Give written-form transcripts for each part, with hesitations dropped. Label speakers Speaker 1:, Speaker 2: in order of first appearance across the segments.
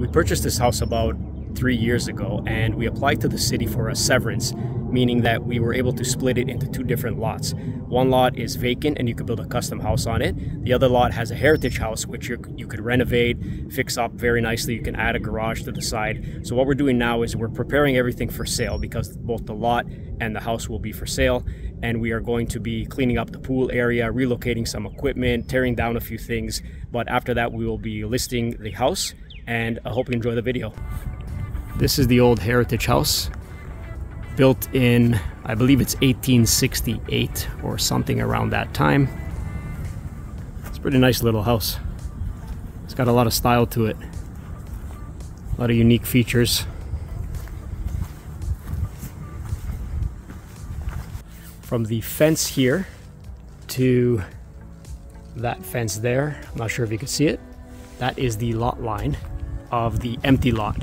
Speaker 1: We purchased this house about 3 years ago, and we applied to the city for a severance, meaning that we were able to split it into 2 different lots. One lot is vacant and you could build a custom house on it. The other lot has a heritage house which you could renovate, fix up very nicely. You can add a garage to the side. So what we're doing now is we're preparing everything for sale, because both the lot and the house will be for sale, and we are going to be cleaning up the pool area, relocating some equipment, tearing down a few things. But after that we will be listing the house, and I hope you enjoy the video. This is the old heritage house, built in, I believe it's 1868 or something around that time. It's a pretty nice little house. It's got a lot of style to it, a lot of unique features. From the fence here to that fence there, I'm not sure if you can see it, that is the lot line of the empty lot.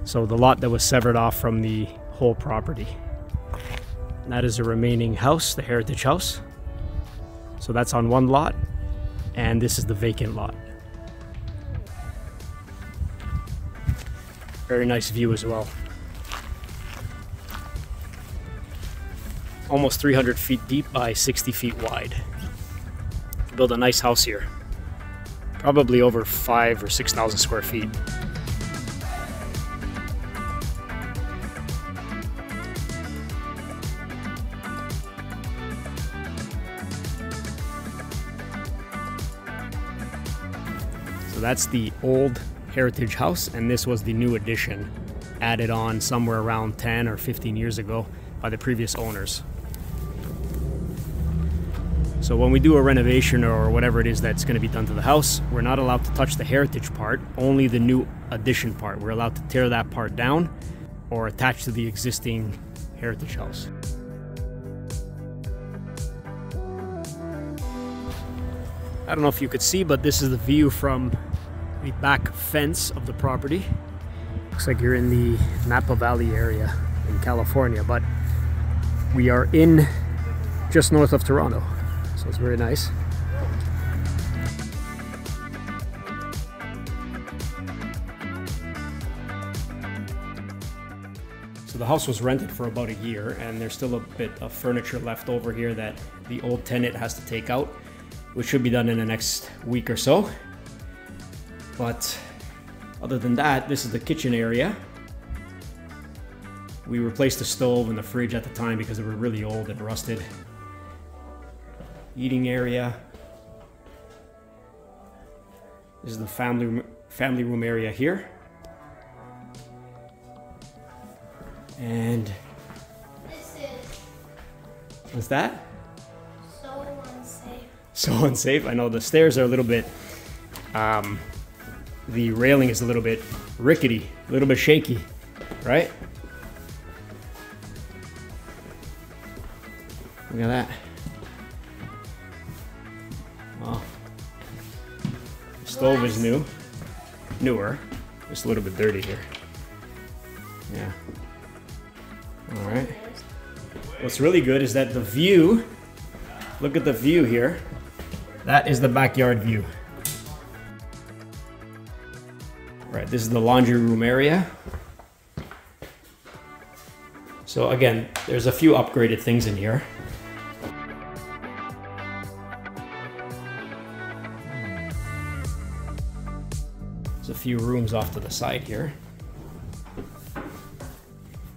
Speaker 1: So the lot that was severed off from the whole property. And that is the remaining house, the heritage house. So that's on one lot, and this is the vacant lot. Very nice view as well. Almost 300 feet deep by 60 feet wide. Build a nice house here. Probably over 5,000 or 6,000 square feet. So that's the old heritage house, and this was the new addition, added on somewhere around 10 or 15 years ago by the previous owners. So when we do a renovation or whatever it is that's going to be done to the house, we're not allowed to touch the heritage part, only the new addition part. We're allowed to tear that part down or attach to the existing heritage house. I don't know if you could see, but this is the view from the back fence of the property. Looks like you're in the Napa Valley area in California, but we are in just north of Toronto, so it's very nice. So the house was rented for about a year, and there's still a bit of furniture left over here that the old tenant has to take out, which should be done in the next week or so. But other than that, this is the kitchen area. We replaced the stove and the fridge at the time because they were really old and rusted. Eating area. This is the family room area here. And
Speaker 2: this is...
Speaker 1: what's that?
Speaker 2: So unsafe.
Speaker 1: So unsafe. I know the stairs are a little bit, the railing is a little bit rickety, a little bit shaky, right? Look at that. Wow. The stove is newer. Just a little bit dirty here. Yeah. All right. What's really good is that the view, look at the view here. That is the backyard view. Right, this is the laundry room area. So again, there's a few upgraded things in here. There's a few rooms off to the side here.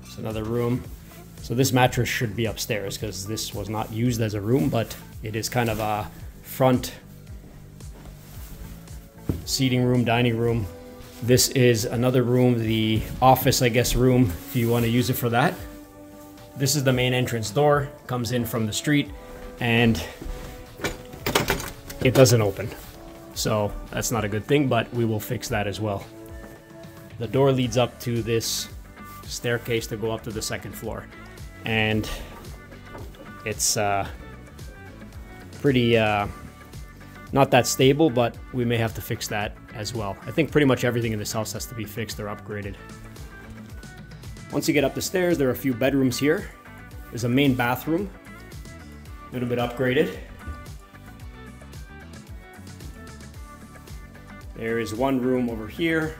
Speaker 1: It's another room. So this mattress should be upstairs because this was not used as a room, but it is kind of a front seating room, dining room. This is another room, the office, I guess, room, if you want to use it for that. This is the main entrance door, comes in from the street, and it doesn't open. So that's not a good thing, but we will fix that as well. The door leads up to this staircase to go up to the second floor. And it's pretty not that stable, but we may have to fix that as well. I think pretty much everything in this house has to be fixed or upgraded. Once you get up the stairs, there are a few bedrooms here. There's a main bathroom, a little bit upgraded. There is one room over here,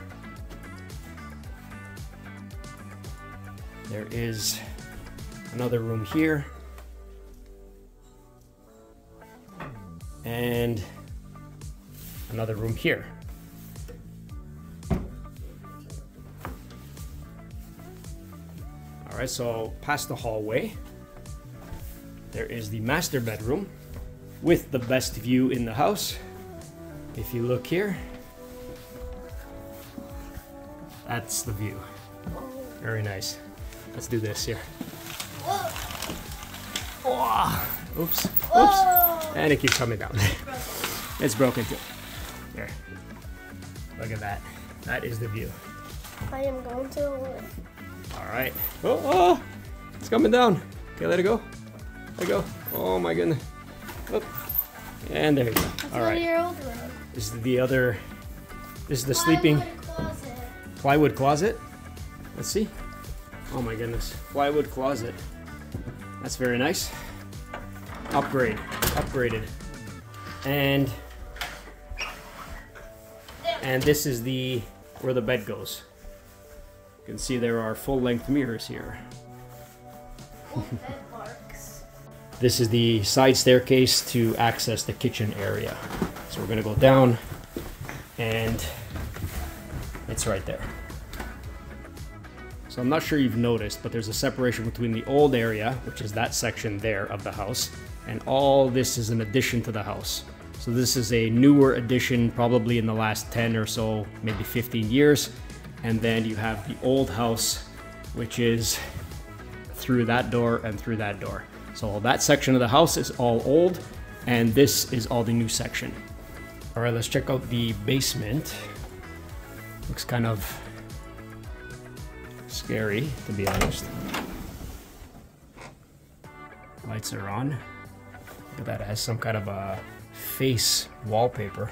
Speaker 1: There is another room here. And another room here. All right, so past the hallway, there is the master bedroom with the best view in the house. If you look here, that's the view. Very nice. Let's do this here. Oh, oops, oops. And it keeps coming down. It's broken too. Here, look at that. That is the view.
Speaker 2: I am going to the wood.
Speaker 1: All right. Oh, oh, it's coming down. Okay, let it go. Let it go. Oh my goodness. Oh. And there you go. All right. This is the other. This is the sleeping plywood closet. Let's see. Oh my goodness. Plywood closet. That's very nice. Upgraded. And this is the where the bed goes. You can see there are full-length mirrors here. This is the side staircase to access the kitchen area. So we're gonna go down and it's right there. So I'm not sure you've noticed, but there's a separation between the old area, which is that section there of the house, and all this is an addition to the house. So this is a newer addition, probably in the last 10 or so, maybe 15 years. And then you have the old house, which is through that door and through that door. So that section of the house is all old, and this is all the new section. All right, let's check out the basement. Looks kind of scary, to be honest. Lights are on. Look at that, it has some kind of a face wallpaper.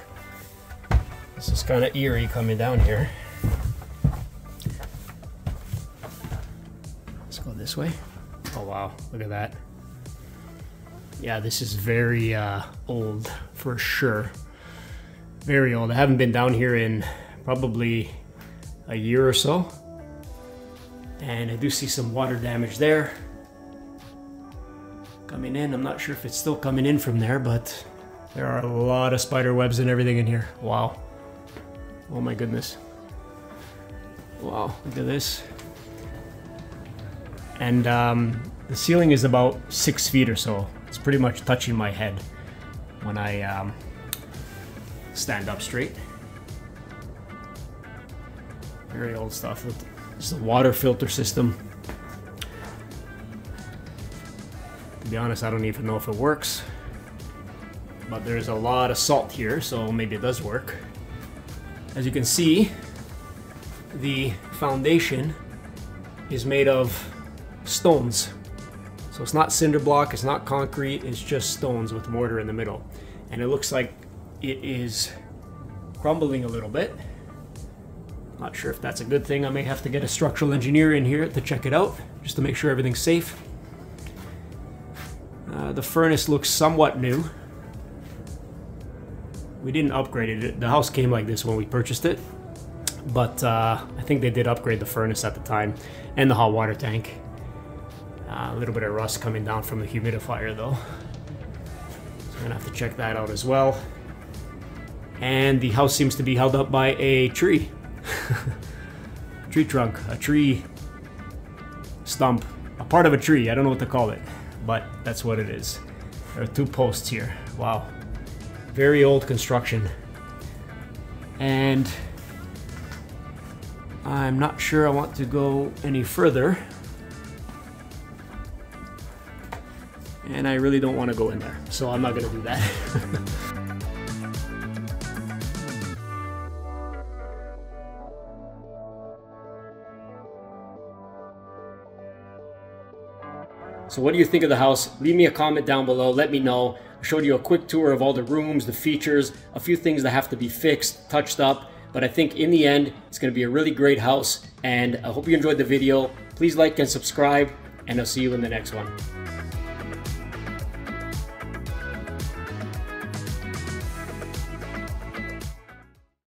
Speaker 1: This is kind of eerie coming down here. Let's go this way. Oh wow, look at that. Yeah, this is very old for sure. Very old. I haven't been down here in probably a year or so. And I do see some water damage there. Coming in, I'm not sure if it's still coming in from there, but there are a lot of spider webs and everything in here. Wow. Oh my goodness. Wow, look at this. And the ceiling is about 6 feet or so. It's pretty much touching my head when I stand up straight. Very old stuff. This is a water filter system. To be honest, I don't even know if it works. But there's a lot of salt here, so maybe it does work. As you can see, the foundation is made of stones. So it's not cinder block, it's not concrete, it's just stones with mortar in the middle. And it looks like it is crumbling a little bit. Not sure if that's a good thing. I may have to get a structural engineer in here to check it out, just to make sure everything's safe. The furnace looks somewhat new. We didn't upgrade it. The house came like this when we purchased it. But I think they did upgrade the furnace at the time and the hot water tank. A little bit of rust coming down from the humidifier though. So I'm gonna have to check that out as well. And the house seems to be held up by a tree. Tree trunk, a tree stump, a part of a tree. I don't know what to call it, but that's what it is. There are 2 posts here. Wow. Very old construction. And I'm not sure I want to go any further. And I really don't want to go in there, so I'm not going to do that. So what do you think of the house? Leave me a comment down below, let me know. I showed you a quick tour of all the rooms, the features, a few things that have to be fixed, touched up, but I think in the end, it's going to be a really great house, and I hope you enjoyed the video. Please like and subscribe, and I'll see you in the next one.